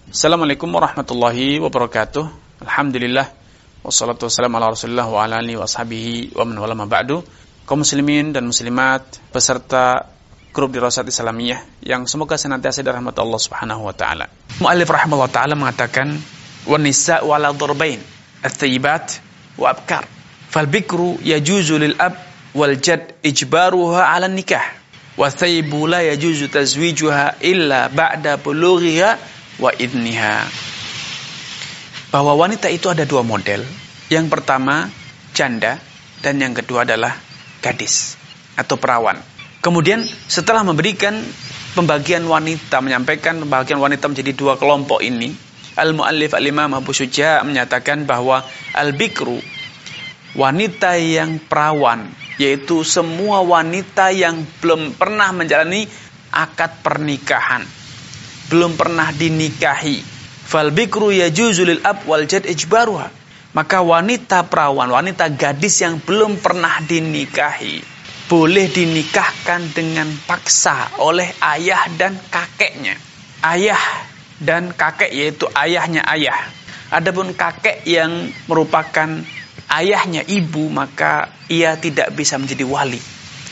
Assalamualaikum warahmatullahi wabarakatuh. Alhamdulillah wassalatu wassalamu ala Rasulillah wa ala alihi wa ashabihi wa man wala ma ba'du. Kaum muslimin dan muslimat peserta grup Dirasat Islamiyah yang semoga senantiasa dirahmati Allah Subhanahu wa taala. Muallif rahimahullah taala mengatakan wan nisa'u ala darbain at-thayyibat wa abkar. Fal bikru yajuzu lil ab wal jad ijbaruha ala nikah. Wa thayyibu la yajuzu tazwijuha illa ba'da bulughiha wa idniha. Bahwa wanita itu ada dua model. Yang pertama janda dan yang kedua adalah gadis atau perawan. Kemudian setelah memberikan pembagian wanita, menyampaikan pembagian wanita menjadi dua kelompok ini, al-muallif al-imam Abu Syuja menyatakan bahwa al-bikru, wanita yang perawan, yaitu semua wanita yang belum pernah menjalani akad pernikahan, belum pernah dinikahi. Fal bikru yajuzu lil ab wal jad ijbaruha. Maka wanita perawan, wanita gadis yang belum pernah dinikahi, boleh dinikahkan dengan paksa oleh ayah dan kakeknya. Ayah dan kakek yaitu ayahnya ayah. Adapun kakek yang merupakan ayahnya ibu, maka ia tidak bisa menjadi wali.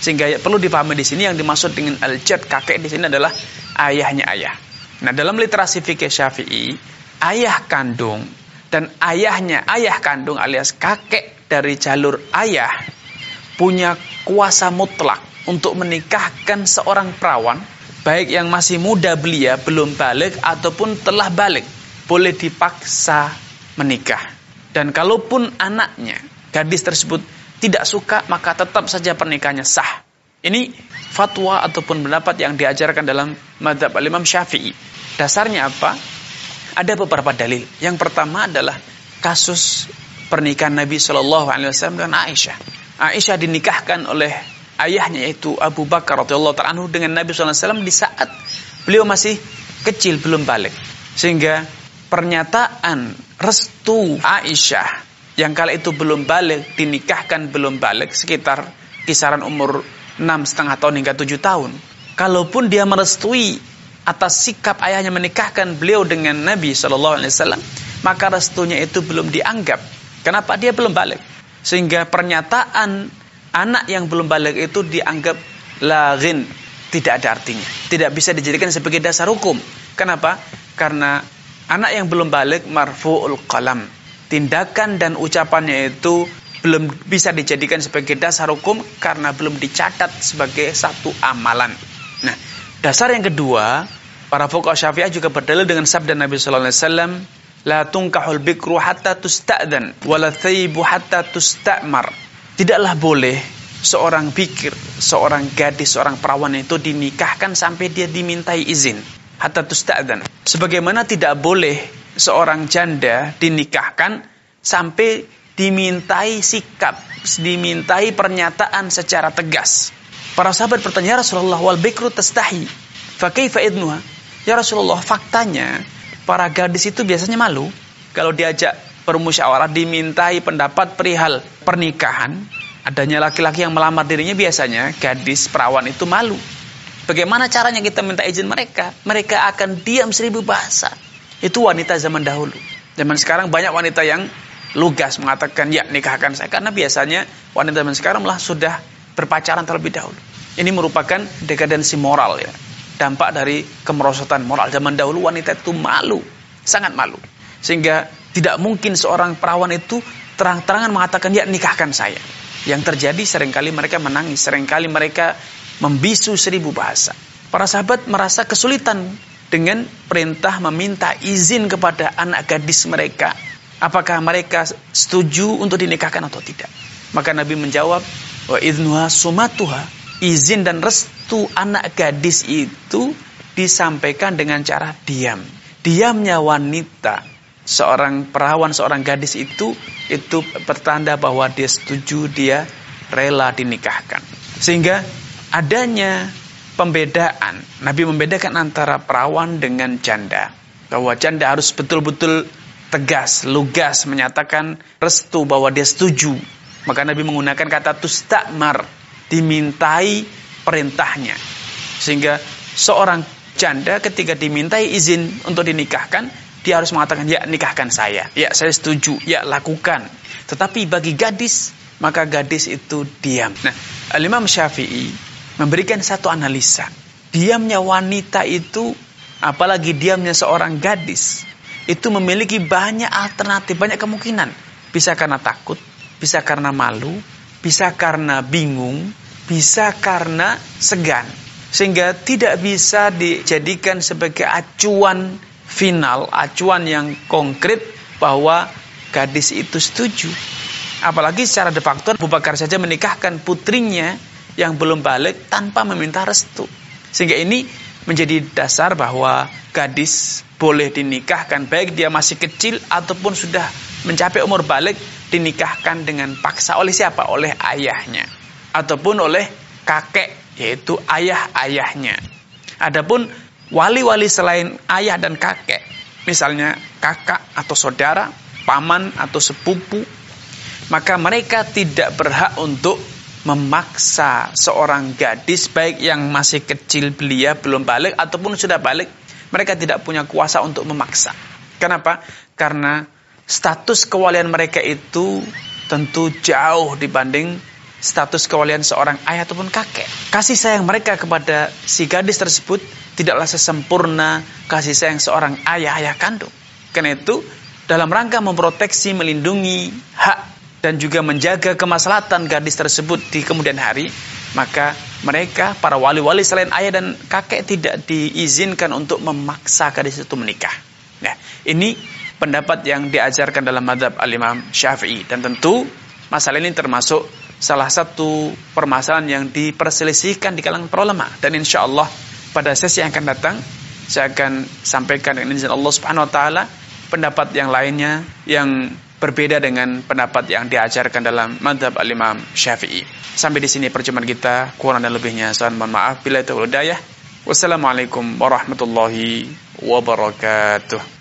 Sehingga perlu dipahami di sini yang dimaksud dengan al-jad kakek di sini adalah ayahnya ayah. Nah, dalam literasi fikih Syafi'i, ayah kandung dan ayahnya ayah kandung alias kakek dari jalur ayah punya kuasa mutlak untuk menikahkan seorang perawan, baik yang masih muda belia, belum balik ataupun telah balik, boleh dipaksa menikah. Dan kalaupun anaknya, gadis tersebut tidak suka, maka tetap saja pernikahannya sah. Ini fatwa ataupun pendapat yang diajarkan dalam mazhab al-Imam Syafi'i. Dasarnya apa? Ada beberapa dalil. Yang pertama adalah kasus pernikahan Nabi SAW dengan Aisyah. Aisyah dinikahkan oleh ayahnya yaitu Abu Bakar radhiyallahu ta'ala anhu dengan Nabi SAW di saat beliau masih kecil, belum balik. Sehingga pernyataan restu Aisyah yang kala itu belum balik, dinikahkan belum balik, sekitar kisaran umur 6,5 tahun hingga 7 tahun. Kalaupun dia merestui atas sikap ayahnya menikahkan beliau dengan Nabi SAW, maka restunya itu belum dianggap. Kenapa? Dia belum balik. Sehingga pernyataan anak yang belum balik itu dianggap laghin, tidak ada artinya, tidak bisa dijadikan sebagai dasar hukum. Kenapa? Karena anak yang belum balik marfu'ul qalam, tindakan dan ucapannya itu belum bisa dijadikan sebagai dasar hukum karena belum dicatat sebagai satu amalan. Nah, dasar yang kedua, para fuqaha Syafi'iyah juga berdalil dengan sabda Nabi sallallahu alaihi wasallam, la tunkahul bikru hatta tusta'dan wa la thayyibu hatta tusta'mar. Tidaklah boleh seorang bikir, seorang gadis, seorang perawan itu dinikahkan sampai dia dimintai izin, hatta tusta'dan. Sebagaimana tidak boleh seorang janda dinikahkan sampai dimintai sikap, dimintai pernyataan secara tegas. Para sahabat bertanya, Rasulullah, wal bikru tastahi, fa kaifa idnuha? Ya Rasulullah, faktanya para gadis itu biasanya malu kalau diajak bermusyawarah, dimintai pendapat perihal pernikahan. Adanya laki-laki yang melamar dirinya, biasanya gadis perawan itu malu. Bagaimana caranya kita minta izin mereka? Mereka akan diam 1000 bahasa. Itu wanita zaman dahulu. Zaman sekarang banyak wanita yang lugas mengatakan ya nikahkan saya, karena biasanya wanita zaman sekarang malah sudah berpacaran terlebih dahulu. Ini merupakan dekadensi moral ya, dampak dari kemerosotan moral. Zaman dahulu wanita itu malu, sangat malu, sehingga tidak mungkin seorang perawan itu terang-terangan mengatakan ya nikahkan saya. Yang terjadi seringkali mereka menangis, seringkali mereka membisu 1000 bahasa. Para sahabat merasa kesulitan dengan perintah meminta izin kepada anak gadis mereka, apakah mereka setuju untuk dinikahkan atau tidak. Maka Nabi menjawab, wa idnuha sumatuha, izin dan restu anak gadis itu disampaikan dengan cara diam. Diamnya wanita, seorang perawan, seorang gadis itu bertanda bahwa dia setuju, dia rela dinikahkan. Sehingga adanya pembedaan, Nabi membedakan antara perawan dengan janda, bahwa janda harus betul-betul tegas, lugas menyatakan restu bahwa dia setuju. Maka Nabi menggunakan kata tustamar, dimintai perintahnya. Sehingga seorang janda ketika dimintai izin untuk dinikahkan, dia harus mengatakan, ya nikahkan saya, ya saya setuju, ya lakukan. Tetapi bagi gadis, maka gadis itu diam. Nah, Imam Syafi'i memberikan satu analisa. Diamnya wanita itu, apalagi diamnya seorang gadis, itu memiliki banyak alternatif, banyak kemungkinan. Bisa karena takut, bisa karena malu, bisa karena bingung, bisa karena segan. Sehingga tidak bisa dijadikan sebagai acuan final, acuan yang konkret bahwa gadis itu setuju. Apalagi secara de facto Abu Bakar saja menikahkan putrinya yang belum balik tanpa meminta restu. Sehingga ini menjadi dasar bahwa gadis boleh dinikahkan baik dia masih kecil ataupun sudah mencapai umur balik, dinikahkan dengan paksa. Oleh siapa? Oleh ayahnya ataupun oleh kakek, yaitu ayah-ayahnya. Adapun wali-wali selain ayah dan kakek, misalnya kakak atau saudara, paman atau sepupu, maka mereka tidak berhak untuk memaksa seorang gadis, baik yang masih kecil belia belum balik ataupun sudah balik. Mereka tidak punya kuasa untuk memaksa. Kenapa? Karena status kewalian mereka itu tentu jauh dibanding status kewalian seorang ayah ataupun kakek. Kasih sayang mereka kepada si gadis tersebut tidaklah sesempurna kasih sayang seorang ayah kandung. Karena itu, dalam rangka memproteksi, melindungi hak dan juga menjaga kemaslahatan gadis tersebut di kemudian hari, maka mereka, para wali-wali selain ayah dan kakek, tidak diizinkan untuk memaksa gadis itu menikah. Nah, ini pendapat yang diajarkan dalam mazhab al-Imam Syafi'i. Dan tentu masalah ini termasuk salah satu permasalahan yang diperselisihkan di kalangan para ulama. Dan insya Allah pada sesi yang akan datang saya akan sampaikan dengan izin Allah Subhanahu Wa Taala pendapat yang lainnya yang berbeda dengan pendapat yang diajarkan dalam mazhab al-Imam Syafi'i. Sampai di sini perjumpaan kita, kurang dan lebihnya saya mohon maaf. Bila itu hidayah. Wassalamualaikum warahmatullahi wabarakatuh.